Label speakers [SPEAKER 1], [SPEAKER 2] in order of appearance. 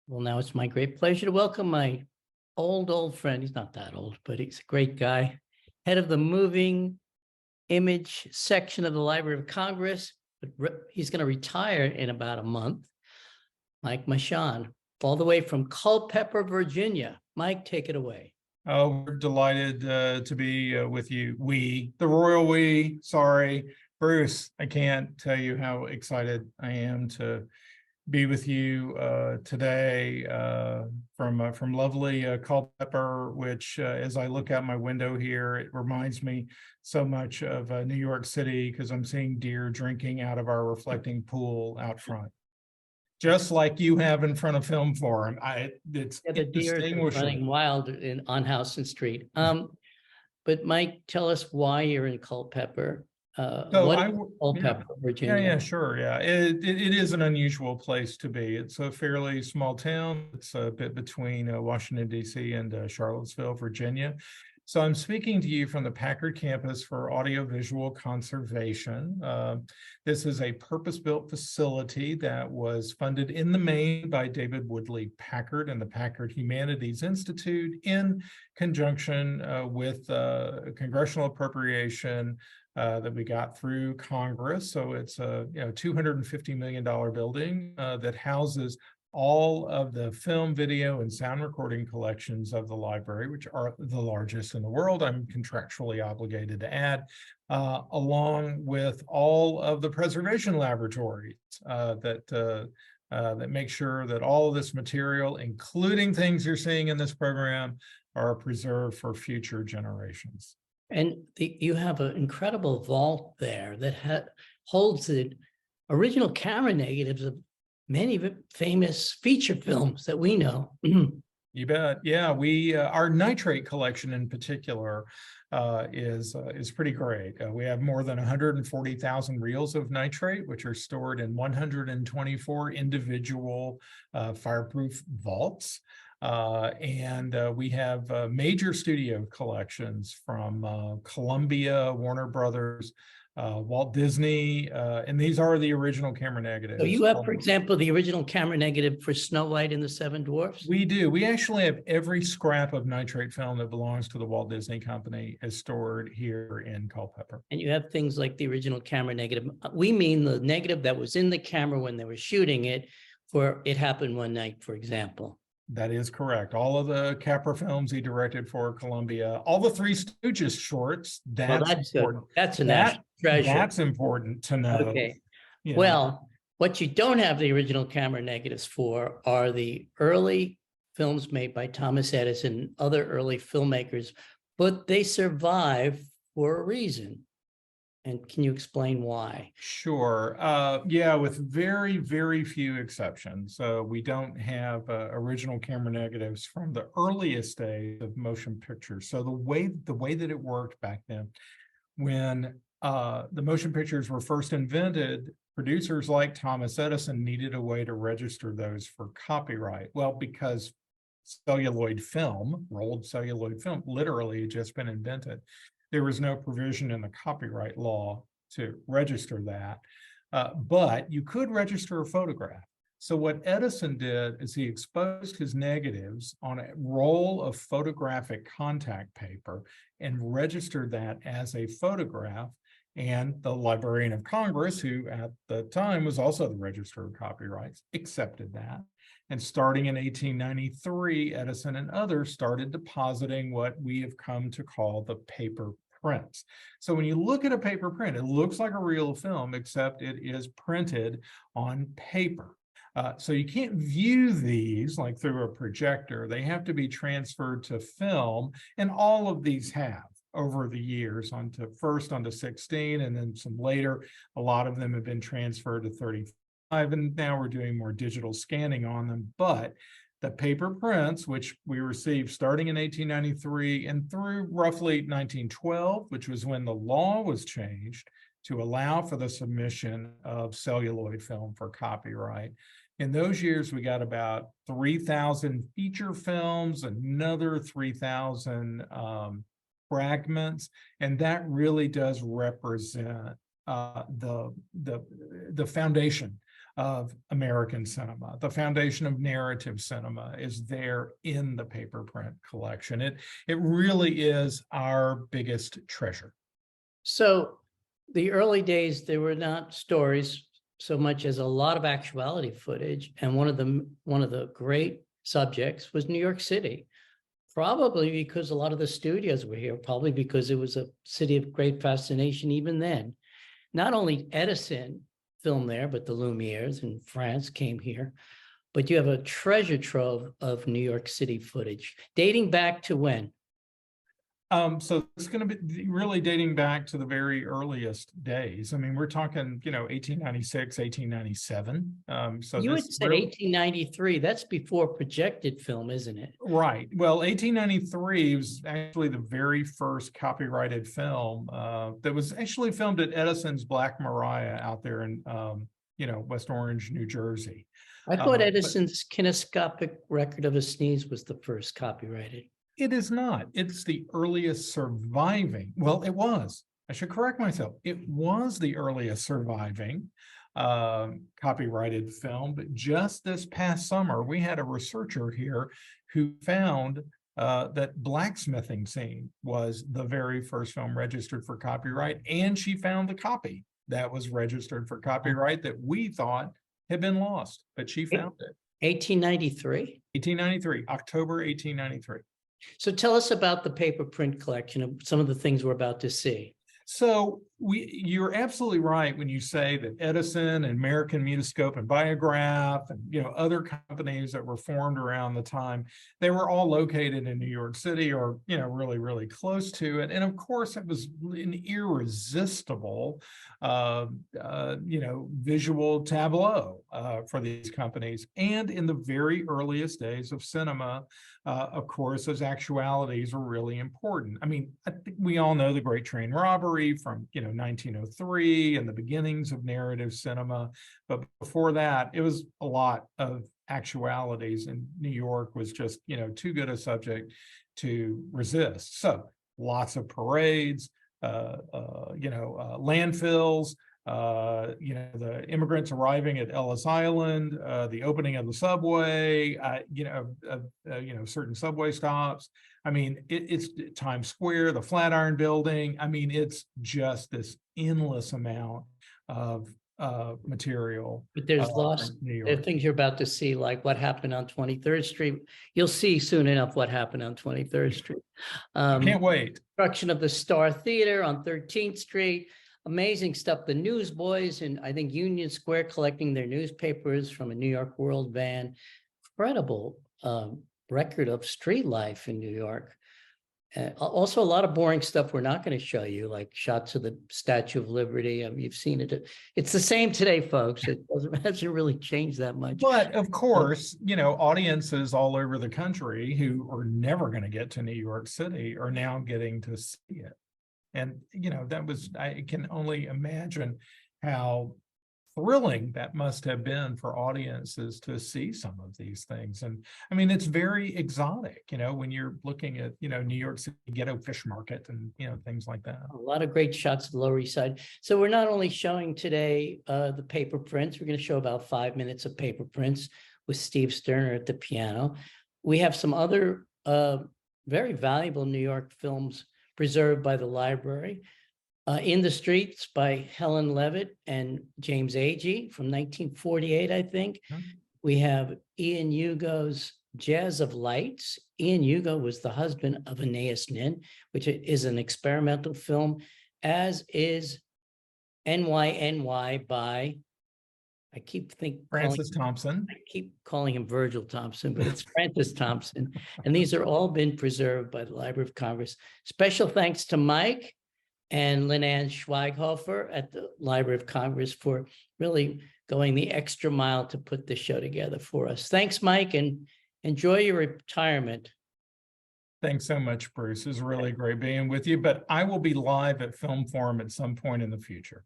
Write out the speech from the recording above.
[SPEAKER 1] Well, now it's my great pleasure to welcome my old friend. He's not that old, but he's a great guy. Head of the moving image section of the Library of Congress, but he's going to retire in about a month. Mike Mashon, all the way from Culpeper, Virginia. Mike, take it away.
[SPEAKER 2] Oh, we're delighted to be with you. The royal we, sorry, Bruce, I can't tell you how excited I am to be with you today from lovely Culpeper, which as I look out my window here, it reminds me so much of New York City because I'm seeing deer drinking out of our reflecting pool out front. Just like you have in front of Film Forum. It's
[SPEAKER 1] the deer are running wild on Houston Street. But Mike, tell us why you're in Culpeper. Culpeper, Virginia?
[SPEAKER 2] Yeah, sure. Yeah, it is an unusual place to be. It's a fairly small town. It's a bit between Washington, D.C. and Charlottesville, Virginia. So I'm speaking to you from the Packard campus for audiovisual conservation. This is a purpose-built facility that was funded in the main by David Woodley Packard and the Packard Humanities Institute in conjunction with congressional appropriation that we got through Congress. So it's a $250 million building that houses all of the film, video, and sound recording collections of the library, which are the largest in the world, I'm contractually obligated to add, along with all of the preservation laboratories that make sure that all of this material, including things you're seeing in this program, are preserved for future generations.
[SPEAKER 1] And you have an incredible vault there that holds the original camera negatives of many famous feature films that we know.
[SPEAKER 2] You bet. Yeah, our nitrate collection in particular is pretty great. We have more than 140,000 reels of nitrate, which are stored in 124 individual fireproof vaults. And we have major studio collections from Columbia, Warner Brothers, Walt Disney, and these are the original camera negatives.
[SPEAKER 1] So you have, for example, the original camera negative for Snow White and the Seven Dwarfs?
[SPEAKER 2] We do. We actually have every scrap of nitrate film that belongs to the Walt Disney Company is stored here in Culpeper.
[SPEAKER 1] And you have things like the original camera negative. We mean the negative that was in the camera when they were shooting it for It Happened One Night, for example.
[SPEAKER 2] That is correct. All of the Capra films he directed for Columbia, all the Three Stooges shorts. That's important.
[SPEAKER 1] That's a national treasure.
[SPEAKER 2] That's important to know.
[SPEAKER 1] Okay. Well, what you don't have the original camera negatives for are the early films made by Thomas Edison and other early filmmakers, but they survive for a reason. And can you explain why?
[SPEAKER 2] Sure. Yeah, with very, very few exceptions. We don't have original camera negatives from the earliest days of motion pictures. So the way that it worked back then, when the motion pictures were first invented, producers like Thomas Edison needed a way to register those for copyright. Well, because celluloid film, rolled celluloid film, literally had just been invented. There was no provision in the copyright law to register that, but you could register a photograph. So what Edison did is he exposed his negatives on a roll of photographic contact paper and registered that as a photograph. And the Librarian of Congress, who at the time was also the Register of Copyrights, accepted that. And starting in 1893, Edison and others started depositing what we have come to call the paper prints. So when you look at a paper print, it looks like a reel of film, except it is printed on paper. So you can't view these like through a projector. They have to be transferred to film, and all of these have over the years first onto 16, and then some later. A lot of them have been transferred to 35, and now we're doing more digital scanning on them. But the paper prints, which we received starting in 1893 and through roughly 1912, which was when the law was changed to allow for the submission of celluloid film for copyright. In those years, we got about 3,000 feature films, another 3,000 fragments, and that really does represent the foundation of American cinema. The foundation of narrative cinema is there in the paper print collection. It really is our biggest treasure.
[SPEAKER 1] So the early days, there were not stories so much as a lot of actuality footage. And one of the great subjects was New York City, probably because a lot of the studios were here, probably because it was a city of great fascination even then. Not only Edison filmed there, but the Lumieres in France came here. But you have a treasure trove of New York City footage dating back to when?
[SPEAKER 2] So it's going to be really dating back to the very earliest days. I mean, we're talking, 1896, 1897. So
[SPEAKER 1] You had
[SPEAKER 2] this
[SPEAKER 1] said
[SPEAKER 2] really,
[SPEAKER 1] 1893. That's before projected film, isn't it?
[SPEAKER 2] right. Well, 1893 was actually the very first copyrighted film that was actually filmed at Edison's Black Maria out there in, West Orange, New Jersey.
[SPEAKER 1] I thought
[SPEAKER 2] but
[SPEAKER 1] Edison's kinescopic record of a sneeze was the first copyrighted.
[SPEAKER 2] it is not. It's the earliest surviving. Well, it was. I should correct myself. It was the earliest surviving copyrighted film. But just this past summer, we had a researcher here who found that Blacksmithing Scene was the very first film registered for copyright, and she found the copy that was registered for copyright that we thought had been lost, but she found it.
[SPEAKER 1] 1893.
[SPEAKER 2] 1893, October 1893.
[SPEAKER 1] So tell us about the paper print collection of some of the things we're about to see.
[SPEAKER 2] So you're absolutely right when you say that Edison and American Mutoscope and Biograph and other companies that were formed around the time, they were all located in New York City or really, really close to it. And of course, it was an irresistible visual tableau for these companies. And in the very earliest days of cinema, of course, those actualities are really important. I mean, I think we all know the Great Train Robbery from 1903 and the beginnings of narrative cinema, but before that it was a lot of actualities, and New York was just too good a subject to resist. So lots of parades, landfills, the immigrants arriving at Ellis Island, the opening of the subway, certain subway stops. I mean, it's Times Square, the Flatiron Building. I mean, it's just this endless amount of material.
[SPEAKER 1] But there's lots, there are things you're about to see, like what happened on 23rd Street. You'll see soon enough what happened on 23rd Street.
[SPEAKER 2] Can't wait.
[SPEAKER 1] Construction of the Star Theater on 13th Street. Amazing stuff. The Newsboys in, I think, Union Square collecting their newspapers from a New York World van. Incredible record of street life in New York. Also, a lot of boring stuff we're not going to show you, like shots of the Statue of Liberty. I mean, you've seen it. It's the same today, folks. It hasn't really changed that much.
[SPEAKER 2] But of course, audiences all over the country who are never going to get to New York City are now getting to see it. And, I can only imagine how thrilling that must have been for audiences to see some of these things. And I mean, it's very exotic, when you're looking at, New York City Ghetto Fish Market and, things like that.
[SPEAKER 1] A lot of great shots of the Lower East Side. So we're not only showing today the paper prints, we're going to show about 5 minutes of paper prints with Steve Sterner at the piano. We have some other very valuable New York films preserved by the library. In the Streets by Helen Levitt and James Agee from 1948, I think.
[SPEAKER 2] Mm-hmm.
[SPEAKER 1] We have Ian Hugo's Jazz of Lights. Ian Hugo was the husband of Aeneas Nin, which is an experimental film, as is NYNY by, I keep thinking
[SPEAKER 2] Francis Thompson.
[SPEAKER 1] I keep calling him Virgil Thompson, but it's Francis Thompson. And these are all been preserved by the Library of Congress. Special thanks to Mike and Lynn Ann Schweighofer at the Library of Congress for really going the extra mile to put this show together for us. Thanks, Mike, and enjoy your retirement.
[SPEAKER 2] Thanks so much, Bruce. It's really great being with you, but I will be live at Film Forum at some point in the future.